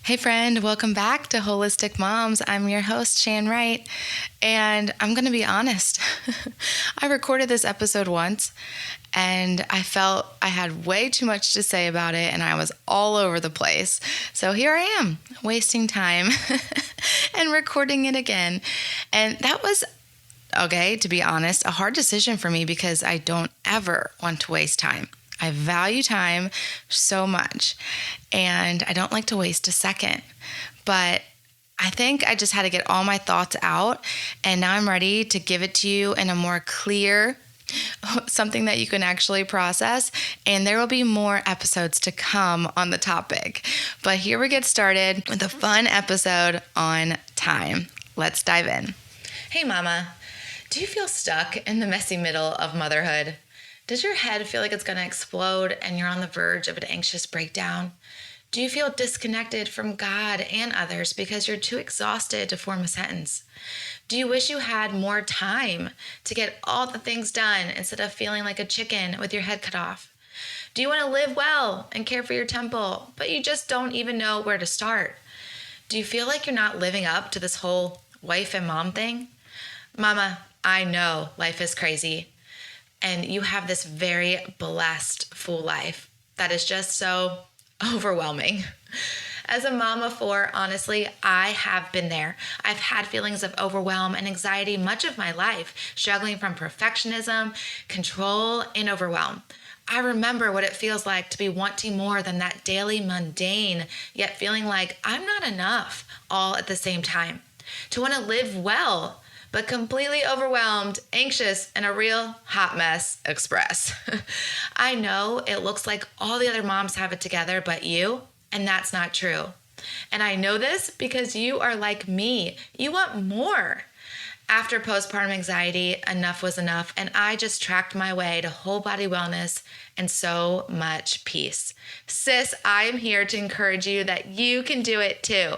Hey friend, welcome back to Holistic Moms. I'm your host, Shan Wright, and I'm going to be honest. I recorded this episode once, and I felt I had way too much to say about it, and I was all over the place. So here I am, wasting time and recording it again. And that was, okay, to be honest, a hard decision for me because I don't ever want to waste time. I value time so much, and I don't like to waste a second. But I think I just had to get all my thoughts out, and now I'm ready to give it to you in a more clear, something that you can actually process, and there will be more episodes to come on the topic. But here we get started with a fun episode on time. Let's dive in. Hey mama, do you feel stuck in the messy middle of motherhood? Does your head feel like it's going to explode and you're on the verge of an anxious breakdown? Do you feel disconnected from God and others because you're too exhausted to form a sentence? Do you wish you had more time to get all the things done instead of feeling like a chicken with your head cut off? Do you want to live well and care for your temple, but you just don't even know where to start? Do you feel like you're not living up to this whole wife and mom thing? Mama, I know life is crazy. And you have this very blessed, full life that is just so overwhelming. As a mom of four, honestly, I have been there. I've had feelings of overwhelm and anxiety much of my life, struggling from perfectionism, control, and overwhelm. I remember what it feels like to be wanting more than that daily mundane, yet feeling like I'm not enough all at the same time. To want to live well, but completely overwhelmed, anxious, and a real hot mess express. I know it looks like all the other moms have it together but you, and that's not true. And I know this because you are like me. You want more. After postpartum anxiety, enough was enough, and I just tracked my way to whole body wellness and so much peace. Sis, I am here to encourage you that you can do it too.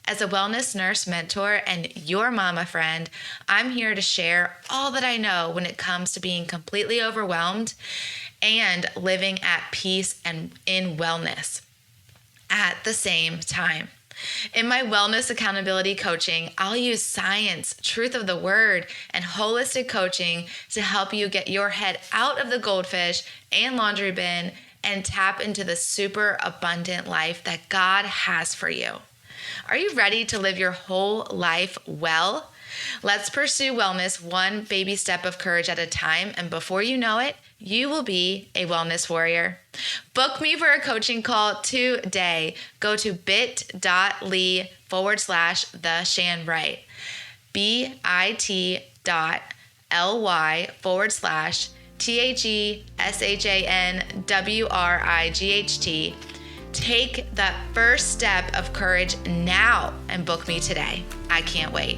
As a wellness nurse mentor and your mama friend, I'm here to share all that I know when it comes to being completely overwhelmed and living at peace and in wellness at the same time. In my wellness accountability coaching, I'll use science, truth of the word, and holistic coaching to help you get your head out of the goldfish and laundry bin and tap into the super abundant life that God has for you. Are you ready to live your whole life well? Let's pursue wellness one baby step of courage at a time, and before you know it, you will be a wellness warrior. Book me for a coaching call today. Go to bit.ly/the Shan Wright. bit.ly/THESHANWRIGHT. Take that first step of courage now and book me today. I can't wait.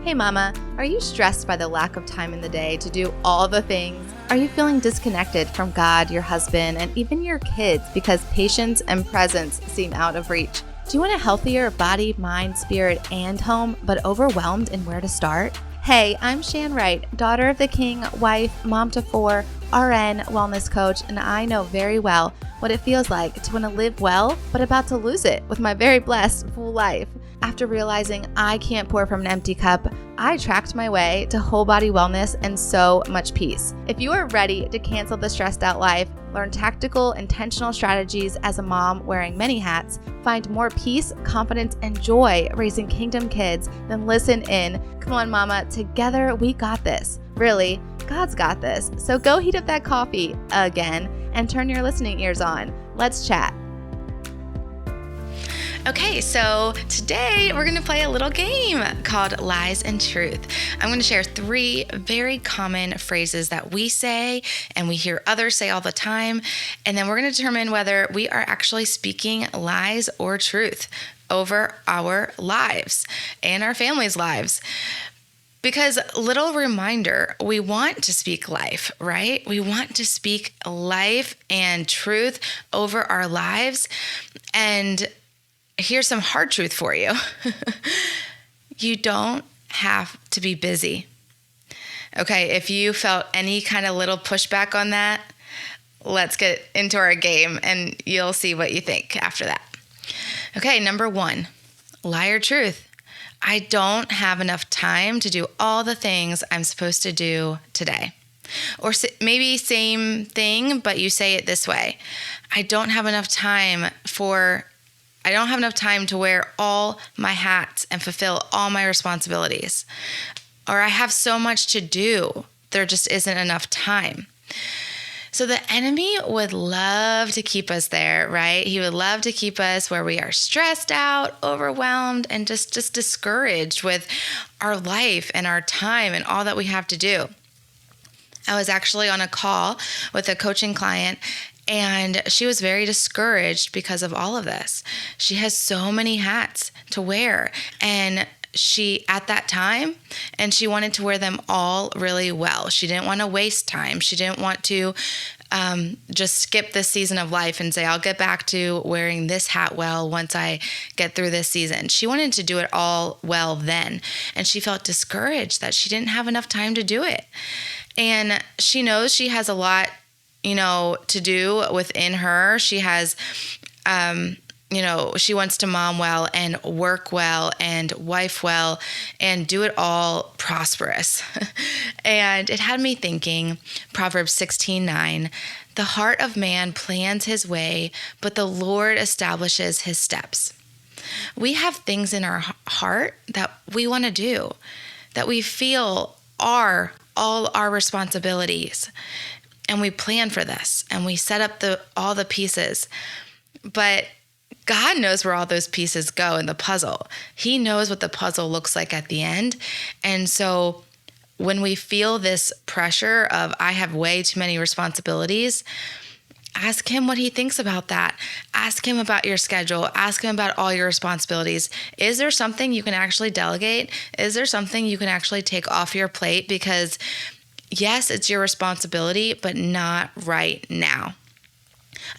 Hey mama, are you stressed by the lack of time in the day to do all the things? Are you feeling disconnected from God, your husband, and even your kids because patience and presence seem out of reach? Do you want a healthier body, mind, spirit, and home, but overwhelmed in where to start? Hey, I'm Shan Wright, daughter of the king, wife, mom to four, RN, wellness coach, and I know very well what it feels like to want to live well, but about to lose it with my very blessed full life. After realizing I can't pour from an empty cup, I tracked my way to whole body wellness and so much peace. If you are ready to cancel the stressed out life, learn tactical, intentional strategies as a mom wearing many hats, find more peace, confidence, and joy raising kingdom kids, then listen in. Come on, mama, together we got this. Really, God's got this. So go heat up that coffee again and turn your listening ears on. Let's chat. Okay, so today we're going to play a little game called Lies and Truth. I'm going to share 3 very common phrases that we say and we hear others say all the time, and then we're going to determine whether we are actually speaking lies or truth over our lives and our families' lives. Because little reminder, we want to speak life, right? We want to speak life and truth over our lives. And here's some hard truth for you. You don't have to be busy. Okay, if you felt any kind of little pushback on that, let's get into our game and you'll see what you think after that. Okay, number 1, lie or truth. I don't have enough time to do all the things I'm supposed to do today. Or maybe same thing, but you say it this way. I don't have enough time to wear all my hats and fulfill all my responsibilities. Or I have so much to do, there just isn't enough time. So the enemy would love to keep us there, right? He would love to keep us where we are stressed out, overwhelmed, and just discouraged with our life and our time and all that we have to do. I was actually on a call with a coaching client, and she was very discouraged because of all of this. She has so many hats to wear, and she wanted to wear them all really well. She didn't want to waste time. She didn't want to just skip this season of life and say, I'll get back to wearing this hat well once I get through this season. She wanted to do it all well then. And she felt discouraged that she didn't have enough time to do it. And she knows she has a lot, to do within her. She has, she wants to mom well and work well and wife well and do it all prosperous. And it had me thinking, Proverbs 16:9, the heart of man plans his way, but the Lord establishes his steps. We have things in our heart that we want to do, that we feel are all our responsibilities. And we plan for this and we set up all the pieces. But God knows where all those pieces go in the puzzle. He knows what the puzzle looks like at the end. And so when we feel this pressure of, I have way too many responsibilities, ask him what he thinks about that. Ask him about your schedule. Ask him about all your responsibilities. Is there something you can actually delegate? Is there something you can actually take off your plate? Because yes, it's your responsibility, but not right now.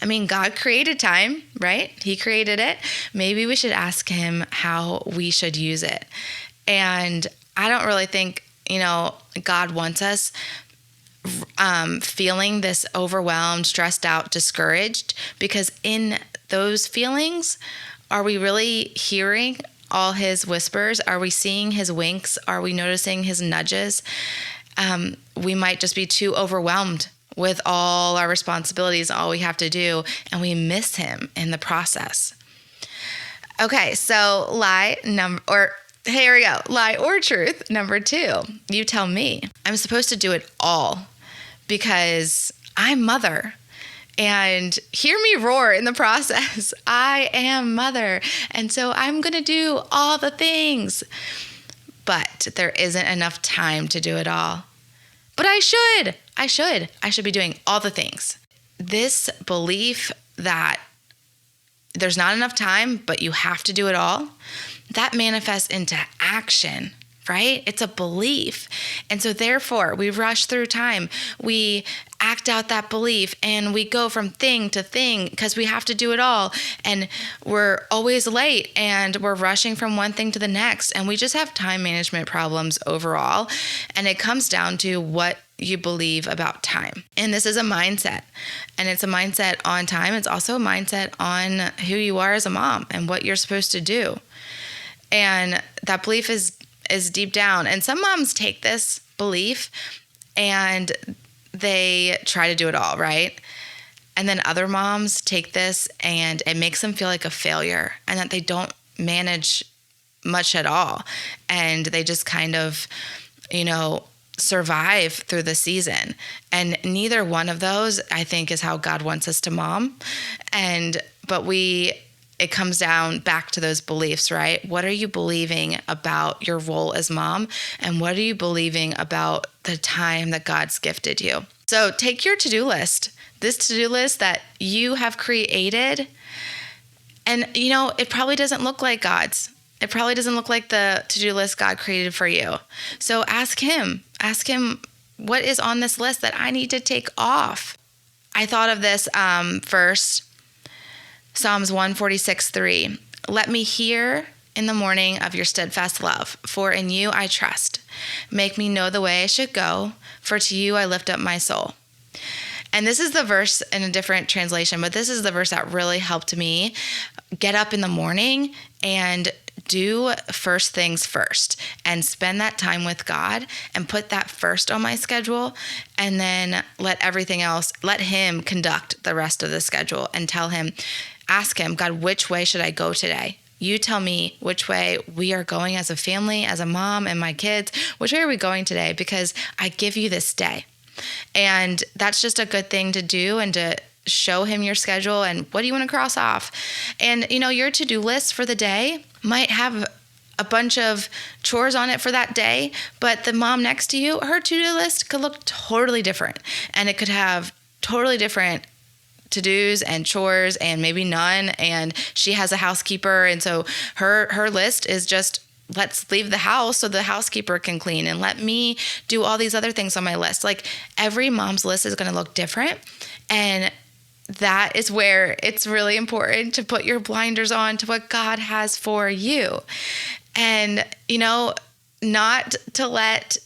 I mean, God created time, right? He created it. Maybe we should ask him how we should use it. And I don't really think, God wants us feeling this overwhelmed, stressed out, discouraged, because in those feelings, are we really hearing all his whispers? Are we seeing his winks? Are we noticing his nudges? We might just be too overwhelmed with all our responsibilities, all we have to do, and we miss him in the process. Okay, so lie or truth. Number 2, you tell me. I'm supposed to do it all because I'm mother. And hear me roar in the process. I am mother. And so I'm going to do all the things. But there isn't enough time to do it all. But I should be doing all the things. This belief that there's not enough time, but you have to do it all, that manifests into action, right? It's a belief. And so therefore, we rush through time. We act out that belief and we go from thing to thing because we have to do it all. And we're always late and we're rushing from one thing to the next. And we just have time management problems overall. And it comes down to what you believe about time. And this is a mindset. And it's a mindset on time. It's also a mindset on who you are as a mom and what you're supposed to do. And that belief is deep down. And some moms take this belief and they try to do it all, right? And then other moms take this and it makes them feel like a failure and that they don't manage much at all. And they just kind of, survive through the season. And neither one of those, I think, is how God wants us to mom. But it comes down back to those beliefs, right? What are you believing about your role as mom? And what are you believing about the time that God's gifted you? So take your to-do list, this to-do list that you have created. And, it probably doesn't look like God's. It probably doesn't look like the to-do list God created for you. So ask him, what is on this list that I need to take off? I thought of this first. Psalms 146:3. Let me hear in the morning of your steadfast love, for in you I trust. Make me know the way I should go, for to you I lift up my soul. And this is the verse in a different translation, but this is the verse that really helped me get up in the morning and do first things first and spend that time with God and put that first on my schedule, and then let him conduct the rest of the schedule and ask him, God, which way should I go today? You tell me which way we are going as a family, as a mom and my kids. Which way are we going today? Because I give you this day. And that's just a good thing to do, and to show him your schedule and what do you want to cross off. And, your to-do list for the day might have a bunch of chores on it for that day, but the mom next to you, her to-do list could look totally different. And it could have totally different to-dos and chores and maybe none. And she has a housekeeper. And so her list is just, let's leave the house so the housekeeper can clean, and let me do all these other things on my list. Like, every mom's list is going to look different. And that is where it's really important to put your blinders on to what God has for you. And, not to let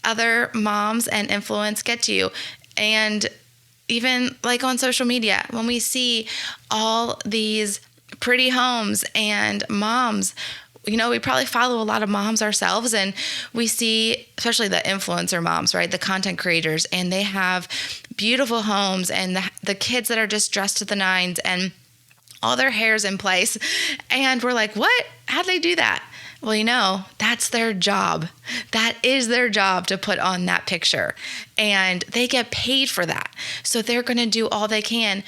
other moms and influence get to you. And even like on social media, when we see all these pretty homes and moms, we probably follow a lot of moms ourselves, and we see, especially the influencer moms, right? The content creators, and they have beautiful homes, and the kids that are just dressed to the nines, and all their hair's in place. And we're like, what? How'd they do that? Well, that's their job. That is their job, to put on that picture. And they get paid for that. So they're going to do all they can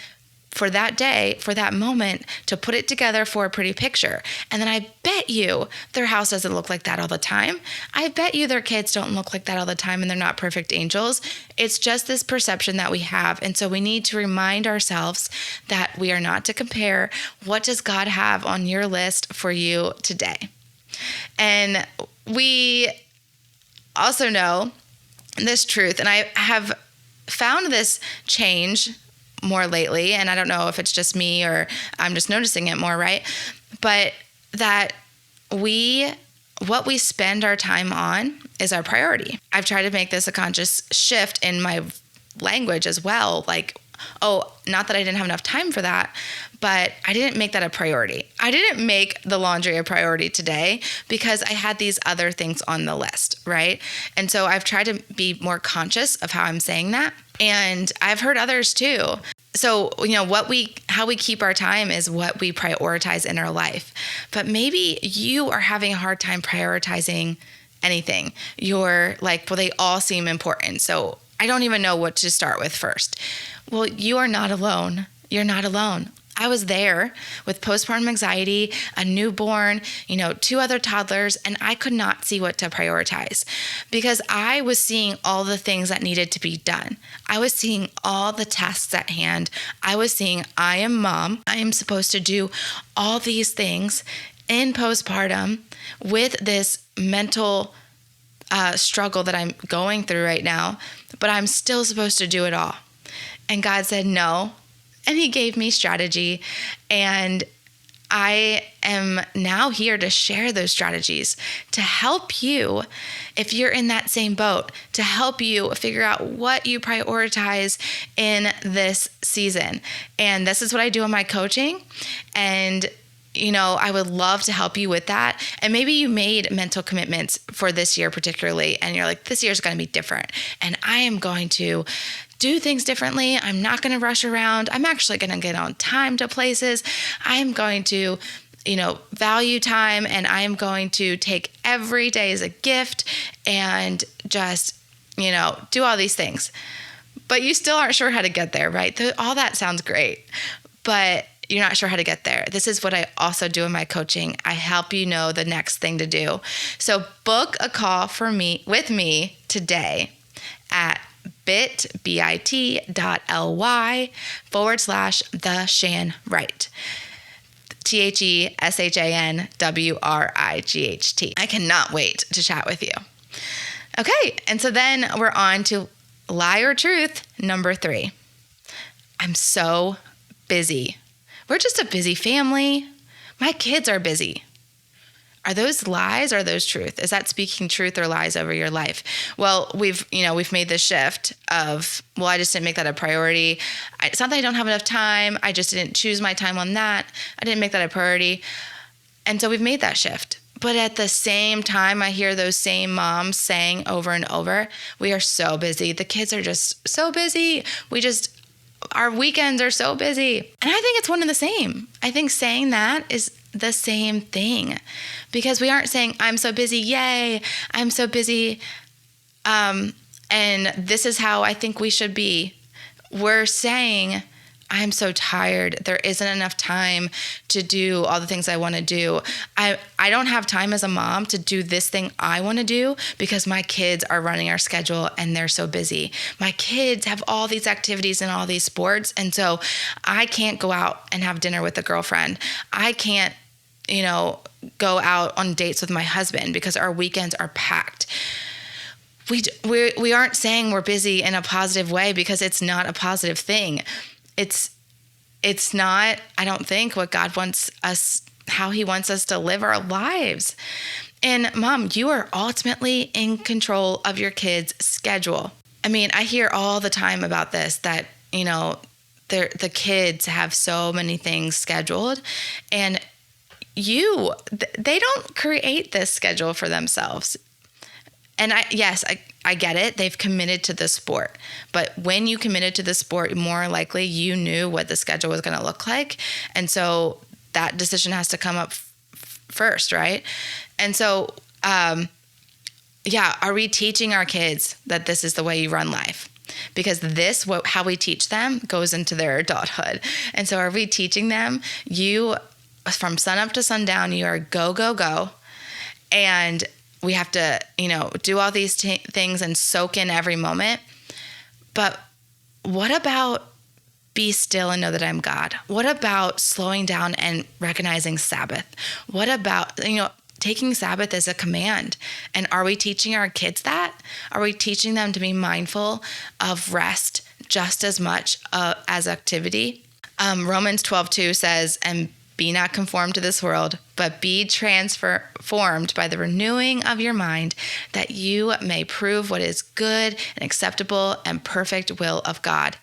for that day, for that moment, to put it together for a pretty picture. And then I bet you their house doesn't look like that all the time. I bet you their kids don't look like that all the time, and they're not perfect angels. It's just this perception that we have. And so we need to remind ourselves that we are not to compare. What does God have on your list for you today? And we also know this truth, and I have found this change more lately, and I don't know if it's just me or I'm just noticing it more, right? But that what we spend our time on is our priority. I've tried to make this a conscious shift in my language as well. Like, not that I didn't have enough time for that, but I didn't make that a priority. I didn't make the laundry a priority today because I had these other things on the list, right? And so I've tried to be more conscious of how I'm saying that. And I've heard others too. So, how we keep our time is what we prioritize in our life. But maybe you are having a hard time prioritizing anything. You're like, well, they all seem important, so I don't even know what to start with first. Well, you are not alone. You're not alone. I was there with postpartum anxiety, a newborn, 2 other toddlers, and I could not see what to prioritize because I was seeing all the things that needed to be done. I was seeing all the tasks at hand. I was seeing, I am mom. I am supposed to do all these things in postpartum with this mental struggle that I'm going through right now, but I'm still supposed to do it all. And God said no. And he gave me strategy, and I am now here to share those strategies to help you if you're in that same boat, to help you figure out what you prioritize in this season. And this is what I do in my coaching. And I would love to help you with that. And maybe you made mental commitments for this year particularly, and you're like, this year's going to be different. And I am going to do things differently. I'm not going to rush around. I'm actually going to get on time to places. I am going to, value time, and I am going to take every day as a gift and just, do all these things. But you still aren't sure how to get there, right? All that sounds great, but you're not sure how to get there. This is what I also do in my coaching. I help you know the next thing to do. So book a call with me today at bit.ly/the Shan Wright. THESHANWRIGHT. I cannot wait to chat with you. Okay, and so then we're on to lie or truth number 3. I'm so busy. We're just a busy family. My kids are busy. Are those lies or are those truth? Is that speaking truth or lies over your life? Well, we've made this shift of, well, I just didn't make that a priority. It's not that I don't have enough time. I just didn't choose my time on that. I didn't make that a priority. And so we've made that shift. But at the same time, I hear those same moms saying over and over, we are so busy. The kids are just so busy. Our weekends are so busy. And I think it's one and the same. I think saying that is the same thing, because we aren't saying, I'm so busy, yay, I'm so busy, and this is how I think we should be. We're saying, I'm so tired. There isn't enough time to do all the things I want to do. I don't have time as a mom to do this thing I want to do because my kids are running our schedule and they're so busy. My kids have all these activities and all these sports, and so I can't go out and have dinner with a girlfriend. I can't go out on dates with my husband because our weekends are packed. We aren't saying we're busy in a positive way, because it's not a positive thing. It's not, I don't think, what God wants us, how he wants us to live our lives. And mom, you are ultimately in control of your kids' schedule. I mean, I hear all the time about this, that, the kids have so many things scheduled, and they don't create this schedule for themselves. And I get it. They've committed to the sport. But when you committed to the sport, more likely you knew what the schedule was going to look like. And so that decision has to come up first, right? And so, are we teaching our kids that this is the way you run life? Because how we teach them goes into their adulthood. And so are we teaching them, from sun up to sundown, you are go, go, go. And we have to, do all these things and soak in every moment. But what about be still and know that I'm God? What about slowing down and recognizing Sabbath? What about, taking Sabbath as a command? And are we teaching our kids that? Are we teaching them to be mindful of rest just as much as activity? Romans 12:2 says, and be not conformed to this world, but be transformed by the renewing of your mind, that you may prove what is good and acceptable and perfect will of God.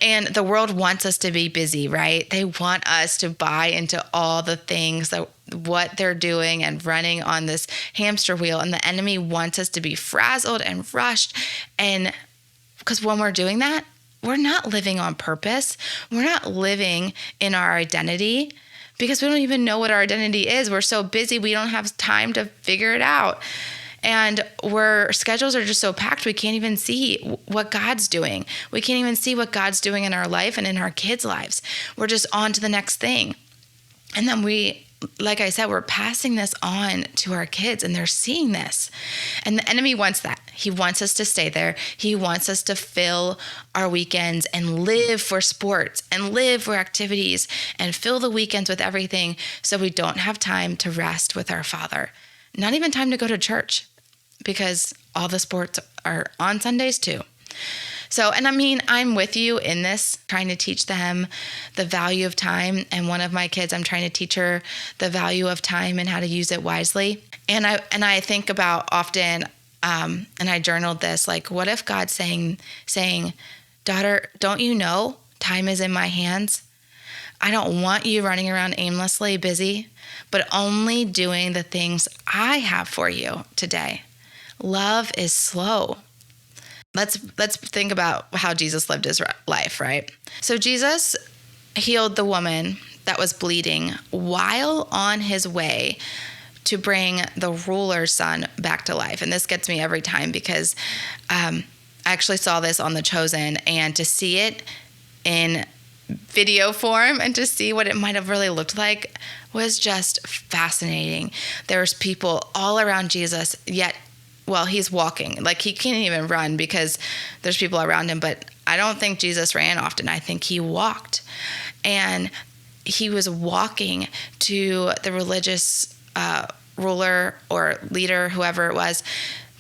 And the world wants us to be busy, right? They want us to buy into all the things, what they're doing and running on this hamster wheel. And the enemy wants us to be frazzled and rushed. And because when we're doing that, we're not living on purpose. We're not living in our identity, because we don't even know what our identity is. We're so busy, we don't have time to figure it out. And our schedules are just so packed, we can't even see what God's doing. We can't even see what God's doing in our life and in our kids' lives. We're just on to the next thing. And then like I said, we're passing this on to our kids, and they're seeing this. And the enemy wants that. He wants us to stay there. He wants us to fill our weekends and live for sports and live for activities and fill the weekends with everything, so we don't have time to rest with our Father. Not even time to go to church, because all the sports are on Sundays too. So, and I mean, I'm with you in this, trying to teach them the value of time. And one of my kids, I'm trying to teach her the value of time and how to use it wisely. And I think about often, and I journaled this, like, what if God's saying, daughter, don't you know time is in my hands? I don't want you running around aimlessly busy, but only doing the things I have for you today. Love is slow. Let's think about how Jesus lived his life, right? So Jesus healed the woman that was bleeding while on his way to bring the ruler's son back to life. And this gets me every time, because I actually saw this on The Chosen, and to see it in video form and to see what it might have really looked like was just fascinating. There's people all around Jesus, yet he's walking. Like, he can't even run because there's people around him, but I don't think Jesus ran often. I think he walked. And he was walking to the religious ruler or leader, whoever it was,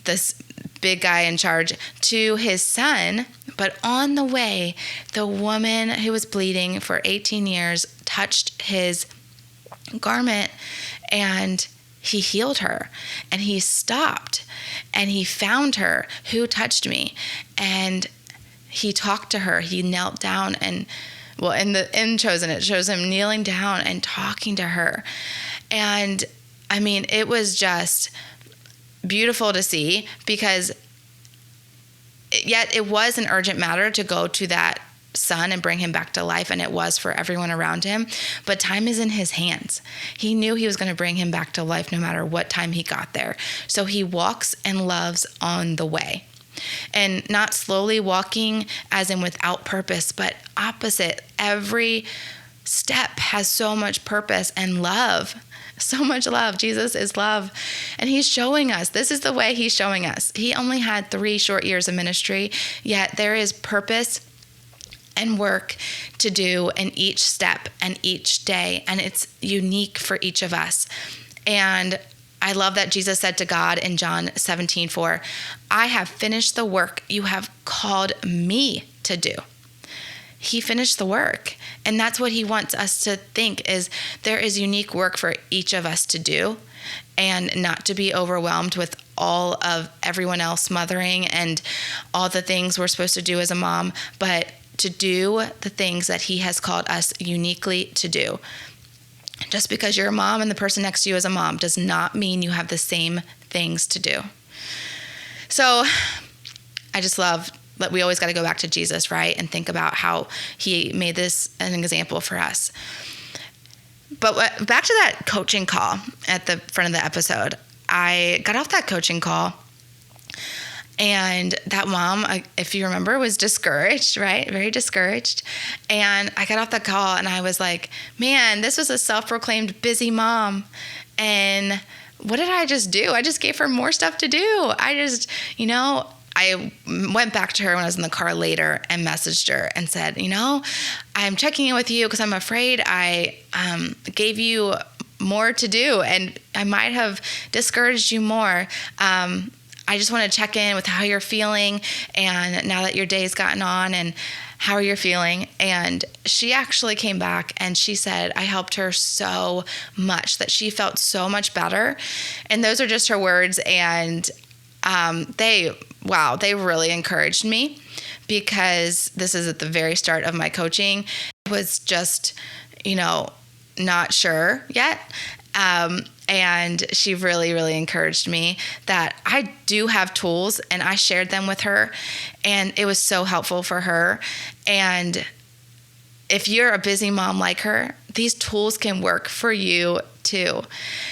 this big guy in charge, to his son. But on the way, the woman who was bleeding for 18 years touched his garment, and he healed her, and he stopped and he found her. Who touched me? And he talked to her. He knelt down, and in the in Chosen, it shows him kneeling down and talking to her. And I mean, it was just beautiful to see, because yet it was an urgent matter to go to that son and bring him back to life, and it was for everyone around him. But time is in his hands. He knew he was going to bring him back to life no matter what time he got there. So he walks and loves on the way. And not slowly walking as in without purpose, but opposite. Every step has so much purpose and love. So much love. Jesus is love. And he's showing us. This is the way he's showing us. He only had 3 short years of ministry, yet there is purpose and work to do in each step and each day. And it's unique for each of us. And I love that Jesus said to God in John 17:4, I have finished the work you have called me to do. He finished the work. And that's what he wants us to think, is there is unique work for each of us to do, and not to be overwhelmed with all of everyone else mothering and all the things we're supposed to do as a mom, but to do the things that he has called us uniquely to do. Just because you're a mom and the person next to you is a mom does not mean you have the same things to do. So I just love that we always got to go back to Jesus, right? And think about how he made this an example for us. But back to that coaching call at the front of the episode. I got off that coaching call, and that mom, if you remember, was discouraged, right? Very discouraged. And I got off that call and I was like, man, this was a self-proclaimed busy mom. And what did I just do? I just gave her more stuff to do. I went back to her when I was in the car later and messaged her and said, I'm checking in with you because I'm afraid I gave you more to do and I might have discouraged you more. I just want to check in with how you're feeling, and now that your day's gotten on, and how are you feeling? And she actually came back and she said I helped her so much, that she felt so much better. And those are just her words. And they really encouraged me, because this is at the very start of my coaching. I was just, not sure yet. And she really, really encouraged me that I do have tools, and I shared them with her, and it was so helpful for her. And if you're a busy mom like her, these tools can work for you too.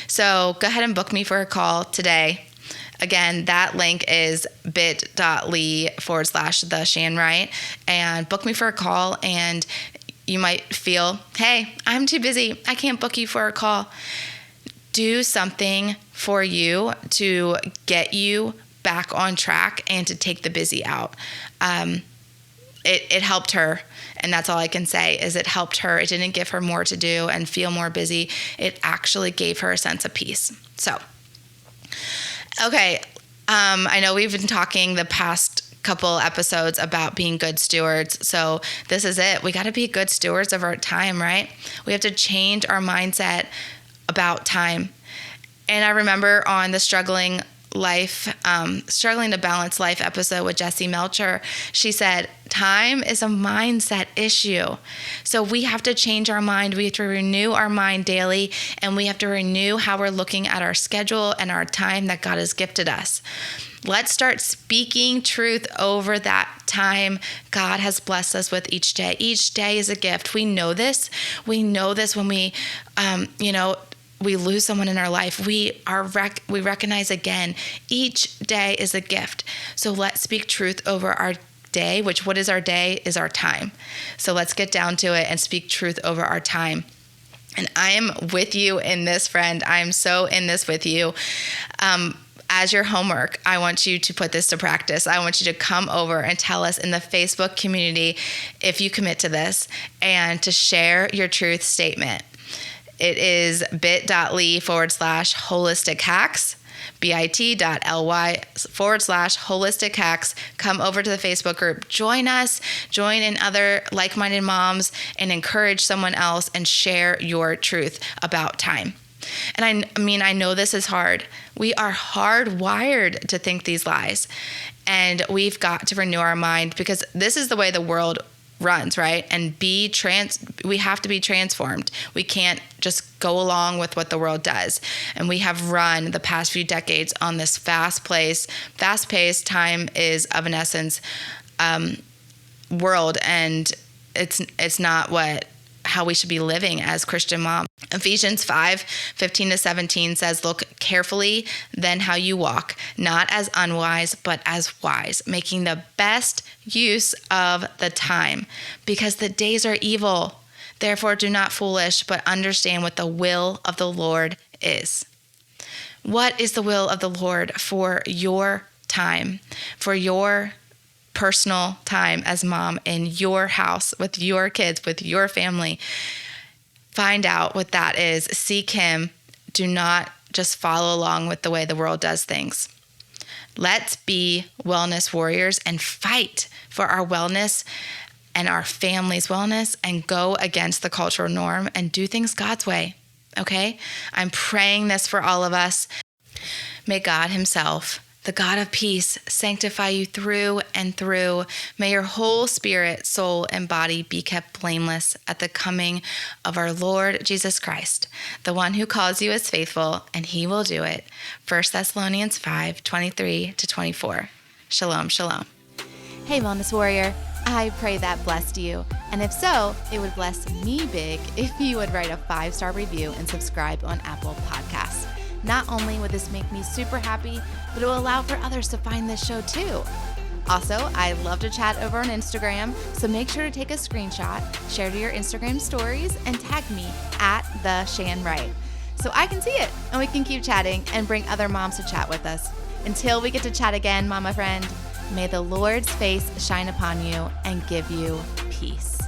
So go ahead and book me for a call today. Again, that link is bit.ly/the Shan Wright, and book me for a call. And you might feel, hey, I'm too busy, I can't book you for a call. Do something for you to get you back on track and to take the busy out. It helped her, and that's all I can say, is it helped her. It didn't give her more to do and feel more busy. It actually gave her a sense of peace. So, okay, I know we've been talking the past couple episodes about being good stewards. So this is it. We got to be good stewards of our time, right? We have to change our mindset about time. And I remember on the Struggling to Balance Life episode with Jessie Melcher, she said, time is a mindset issue. So we have to change our mind. We have to renew our mind daily, and we have to renew how we're looking at our schedule and our time that God has gifted us. Let's start speaking truth over that time God has blessed us with each day. Each day is a gift. We know this. We know this when we, we lose someone in our life. We recognize again, each day is a gift. So let's speak truth over our day, which what is our day is our time. So let's get down to it and speak truth over our time. And I am with you in this, friend. I am so in this with you. As your homework, I want you to put this to practice. I want you to come over and tell us in the Facebook community if you commit to this, and to share your truth statement. It is bit.ly/holistic hacks, bit.ly/holistic hacks. Come over to the Facebook group, join us, join in other like-minded moms, and encourage someone else and share your truth about time. And I mean, I know this is hard. We are hardwired to think these lies. And we've got to renew our mind, because this is the way the world runs, right? And we have to be transformed. We can't just go along with what the world does. And we have run the past few decades on this fast-paced, time is of an essence world, and it's not how we should be living as Christian moms. Ephesians 5:15-17 says, "Look carefully then how you walk, not as unwise, but as wise, making the best use of the time, because the days are evil. Therefore do not foolish, but understand what the will of the Lord is." What is the will of the Lord for your time, for your personal time as mom in your house, with your kids, with your family? Find out what that is. Seek Him. Do not just follow along with the way the world does things. Let's be wellness warriors and fight for our wellness and our family's wellness, and go against the cultural norm and do things God's way. Okay? I'm praying this for all of us. May God Himself, the God of peace, sanctify you through and through. May your whole spirit, soul, and body be kept blameless at the coming of our Lord Jesus Christ, the one who calls you is faithful, and He will do it. 1 Thessalonians 5:23-24. Shalom, shalom. Hey, Wellness Warrior. I pray that blessed you. And if so, it would bless me big if you would write a 5-star review and subscribe on Apple Podcasts. Not only would this make me super happy, but it will allow for others to find this show too. Also, I love to chat over on Instagram, so make sure to take a screenshot, share to your Instagram stories, and tag me at the Shan Wright, so I can see it and we can keep chatting and bring other moms to chat with us. Until we get to chat again, mama friend, may the Lord's face shine upon you and give you peace.